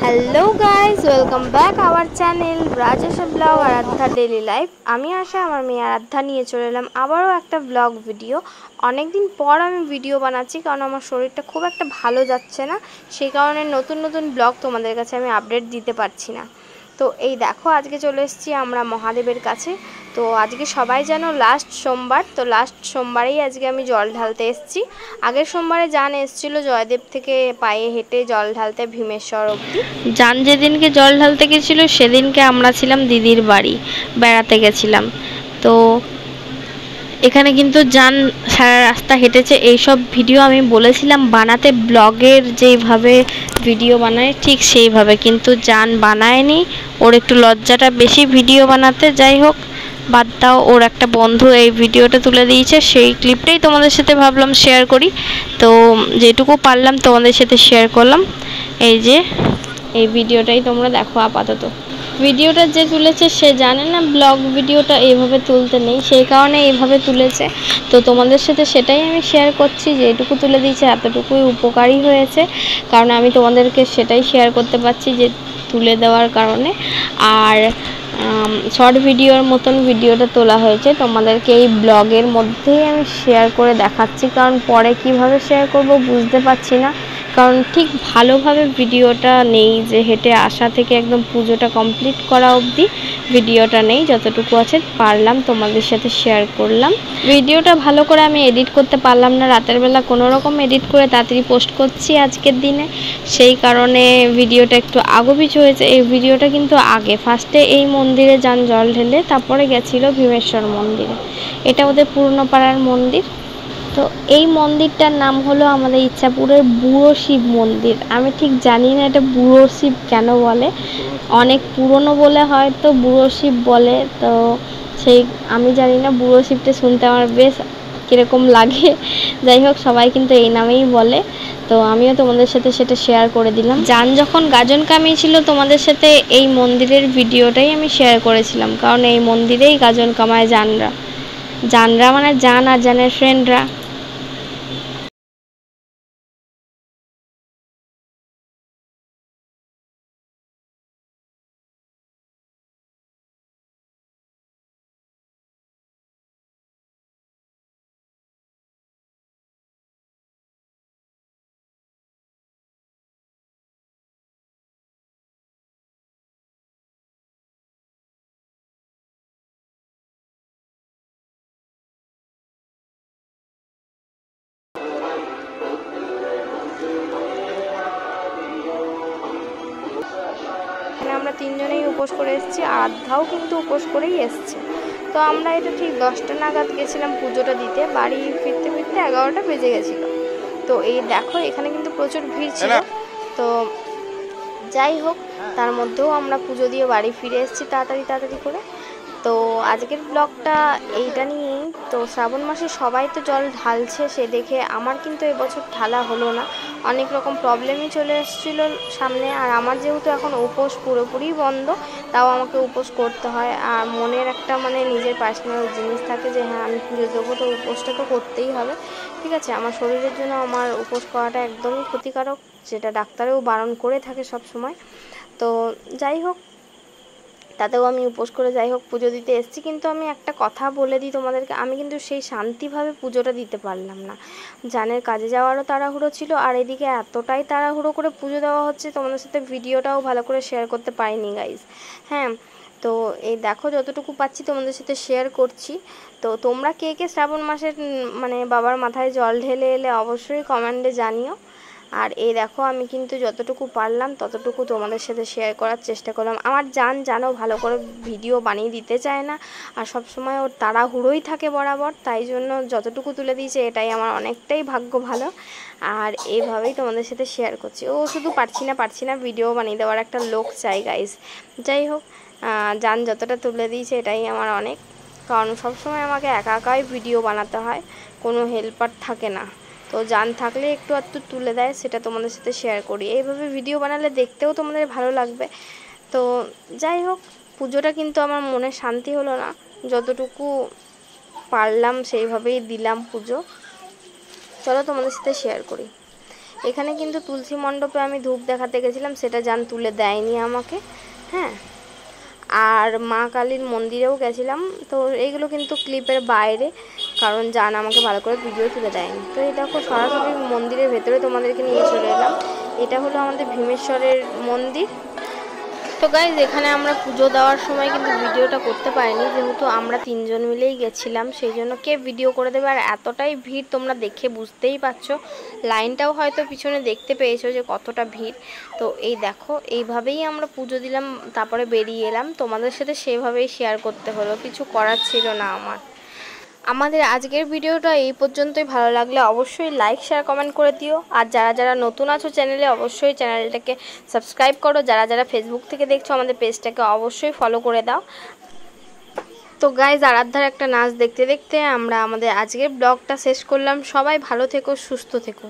Hello guys, welcome back our channel Rajesh blog Aradhya daily life. আমি আশা আমার মেয়ে আরাধ্যা নিয়ে চলে এলাম আবারও একটা ব্লগ ভিডিও। অনেকদিন পর আমি ভিডিও বানাচ্ছি কারণ আমার শরীরটা খুব একটা ভালো যাচ্ছে না, সেই কারণে নতুন নতুন ব্লগ তোমাদের কাছে আমি আপডেট দিতে পারছি না। তো এই দেখো, আজকে চলে এসেছি আমরা মহাদেবের কাছে। তো আজকে সবাই যেন লাস্ট সোমবার, তো লাস্ট সোমবারেই আজকে আমি জল ঢালতে এসেছি। আগের সোমবারে জান এসেছিলো জয়দেব থেকে পায়ে হেঁটে জল ঢালতে ভীমেশ্বর অবধি। জান যেদিনকে জল ঢালতে গেছিলো সেদিনকে আমরা ছিলাম দিদির বাড়ি, বেড়াতে গেছিলাম। তো এখানে কিন্তু জান সারা রাস্তা হেঁটেছে। এইসব ভিডিও আমি বলেছিলাম বানাতে, ব্লগের যেইভাবে ভিডিও বানায় ঠিক সেইভাবে, কিন্তু জান বানায়নি। ওর একটু লজ্জাটা বেশি ভিডিও বানাতে। যাই হোক, বাদ দাও, ওর একটা বন্ধু এই ভিডিওটা তুলে দিয়েছে, সেই ক্লিপটাই তোমাদের সাথে ভাবলাম শেয়ার করি। তো যেটুকু পারলাম তোমাদের সাথে শেয়ার করলাম। এই যে এই ভিডিওটাই তোমরা দেখো আপাতত। ভিডিওটা যে তুলেছে সে জানে না ব্লগ ভিডিওটা এইভাবে তুলতে নেই, সেই কারণে এইভাবে তুলেছে। তো তোমাদের সাথে সেটাই আমি শেয়ার করছি, যে এটুকু তুলে দিয়েছে এতটুকুই উপকারী হয়েছে, কারণ আমি তোমাদেরকে সেটাই শেয়ার করতে পারছি যে তুলে দেওয়ার কারণে। আর শর্ট ভিডিওর মতন ভিডিওটা তোলা হয়েছে, তোমাদেরকে এই ব্লগের মধ্যেই আমি শেয়ার করে দেখাচ্ছি, কারণ পরে কিভাবে শেয়ার করব বুঝতে পারছি না। কারণ ঠিক ভালোভাবে ভিডিওটা নেই, যে হেঁটে আসা থেকে একদম পুজোটা কমপ্লিট করা অবধি ভিডিওটা নেই। যতটুকু আছে পারলাম তোমাদের সাথে শেয়ার করলাম। ভিডিওটা ভালো করে আমি এডিট করতে পারলাম না, রাতের বেলা কোনো রকম এডিট করে তাড়াতাড়ি পোস্ট করছি আজকের দিনে, সেই কারণে ভিডিওটা একটু আগোপিছু হয়েছে। এই ভিডিওটা কিন্তু আগে ফার্স্টে এই মন্দিরে যান জল ঢেলে, তারপরে গেছিলো ভীমেশ্বর মন্দিরে। এটা ওদের পুরনো পাড়ার মন্দির। তো এই মন্দিরটার নাম হলো আমাদের ইচ্ছাপুরের বুড়ো শিব মন্দির। আমি ঠিক জানি না এটা বুড়ো শিব কেন বলে, অনেক পুরনো বলে হয়তো বুড়ো শিব বলে। তো সেই আমি জানি না, বুড়ো শিবটা শুনতে আমার বেশ কীরকম লাগে। যাই হোক, সবাই কিন্তু এই নামেই বলে। তো আমিও তোমাদের সাথে সেটা শেয়ার করে দিলাম। জান যখন গাজন কামিয়েছিল তোমাদের সাথে এই মন্দিরের ভিডিওটাই আমি শেয়ার করেছিলাম, কারণ এই মন্দিরেই গাজন কামায় জানরা। জানরা মানে জান আর জানের ফ্রেন্ডরা। আমরা তিনজনেই উপোস করে এসেছি, আরাধ্যাও কিন্তু উপোস করেই এসছে। তো আমরা এটা ঠিক 10টা নাগাদ গেছিলাম পুজোটা দিতে, বাড়ি ফিরতে ফিরতে 11টা বেজে গেছিলো। তো এই দেখো, এখানে কিন্তু প্রচুর ভিড় ছিল। তো যাই হোক, তার মধ্যেও আমরা পুজো দিয়ে বাড়ি ফিরে এসেছি তাড়াতাড়ি তাড়াতাড়ি করে। তো আজকের ব্লগটা এইটা নিয়েই। তো শ্রাবণ মাসে সবাই তো জল ঢালছে, সে দেখে আমার কিন্তু এবছর ঢালা হলো না। অনেক রকম প্রবলেমই চলে এসেছিলো সামনে, আর আমার যেহেতু এখন উপোস পুরোপুরি বন্ধ, তাও আমাকে উপোস করতে হয়। আর মনের একটা মানে নিজের পার্সোনাল জিনিস থাকে যে হ্যাঁ আমি পুজো দেবো, তো উপোসটা তো করতেই হবে। ঠিক আছে, আমার শরীরের জন্য আমার উপোস করাটা একদমই ক্ষতিকারক, যেটা ডাক্তারেও বারণ করে থাকে সব সময়। তো যাই হোক, তাতেও আমি উপোস করে যাই হোক পুজো দিতে এসেছি। কিন্তু আমি একটা কথা বলে দিই তোমাদেরকে, আমি কিন্তু সেই শান্তিভাবে পুজোটা দিতে পারলাম না। জানের কাজে যাওয়ারও তাড়াহুড়ো ছিল, আর এদিকে এতটাই তাড়াহুড়ো করে পুজো দেওয়া হচ্ছে, তোমাদের সাথে ভিডিওটাও ভালো করে শেয়ার করতে পারিনি গাইজ। হ্যাঁ, তো এই দেখো যতটুকু পাচ্ছি তোমাদের সাথে শেয়ার করছি। তো তোমরা কে কে শ্রাবণ মাসের মানে বাবার মাথায় জল ঢেলে এলে অবশ্যই কমেন্টে জানিও। আর এই দেখো, আমি কিন্তু যতটুকু পারলাম ততটুকু তোমাদের সাথে শেয়ার করার চেষ্টা করলাম। আমার জানো ভালো করে ভিডিও বানিয়ে দিতে চায় না, আর সব সময় ওর তাড়াহুড়োই থাকে বরাবর, তাই জন্য যতটুকু তুলে দিয়েছে এটাই আমার অনেকটাই ভাগ্য ভালো। আর এইভাবেই তোমাদের সাথে শেয়ার করছি। ও শুধু পারছি না ভিডিও বানিয়ে দেওয়ার একটা লোক চাই গাইস। যাই হোক, জান যতটা তুলে দিয়েছে এটাই আমার অনেক, কারণ সবসময় আমাকে একা একাই ভিডিও বানাতে হয়, কোনো হেল্পার থাকে না। তো জান থাকলে একটু আধটু তুলে দেয়, সেটা তোমাদের সাথে শেয়ার করি। এইভাবে ভিডিও বানালে দেখতেও তোমাদের ভালো লাগবে। তো যাই হোক, পুজোটা কিন্তু আমার মনে শান্তি হলো না, যতটুকু পারলাম সেইভাবেই দিলাম পুজো। চলো তোমাদের সাথে শেয়ার করি। এখানে কিন্তু তুলসী মণ্ডপে আমি ধূপ দেখাতে গেছিলাম, সেটা জান তুলে দেয়নি আমাকে। হ্যাঁ, আর মা কালীর মন্দিরেও গেছিলাম, তো এইগুলো কিন্তু ক্লিপের বাইরে, কারণ জান আমাকে ভালো করে ভিডিও তুলে দেয়নি। তো এই দেখো সরাসরি মন্দিরের ভেতরে তোমাদেরকে নিয়ে চলে এলাম। এটা হলো আমাদের ভীমেশ্বরের মন্দির। তো গাইজ এখানে আমরা পুজো দেওয়ার সময় কিন্তু ভিডিওটা করতে পারিনি, যেহেতু আমরা 3 জন মিলেই গেছিলাম, সেই জন্য কে ভিডিও করে দেবে। আর এতটাই ভিড় তোমরা দেখে বুঝতেই পারছো, লাইনটাও হয়তো পিছনে দেখতে পেয়েছো যে কতটা ভিড়। তো এই দেখো এইভাবেই আমরা পুজো দিলাম, তারপরে বেরিয়ে এলাম। তোমাদের সাথে সেভাবেই শেয়ার করতে হলো, কিছু করার ছিল না আমার। আমাদের আজকের ভিডিওটা এই পর্যন্তই। ভালো লাগলে অবশ্যই লাইক শেয়ার কমেন্ট করে দিও। আর যারা যারা নতুন আছো চ্যানেলে, অবশ্যই চ্যানেলটাকে সাবস্ক্রাইব করো। যারা যারা ফেসবুক থেকে দেখছো আমাদের পেজটাকে অবশ্যই ফলো করে দাও। তো গাইজ আরাধ্যার একটা নাচ দেখতে দেখতে আমরা আমাদের আজকের ব্লগটা শেষ করলাম। সবাই ভালো থেকো, সুস্থ থেকো।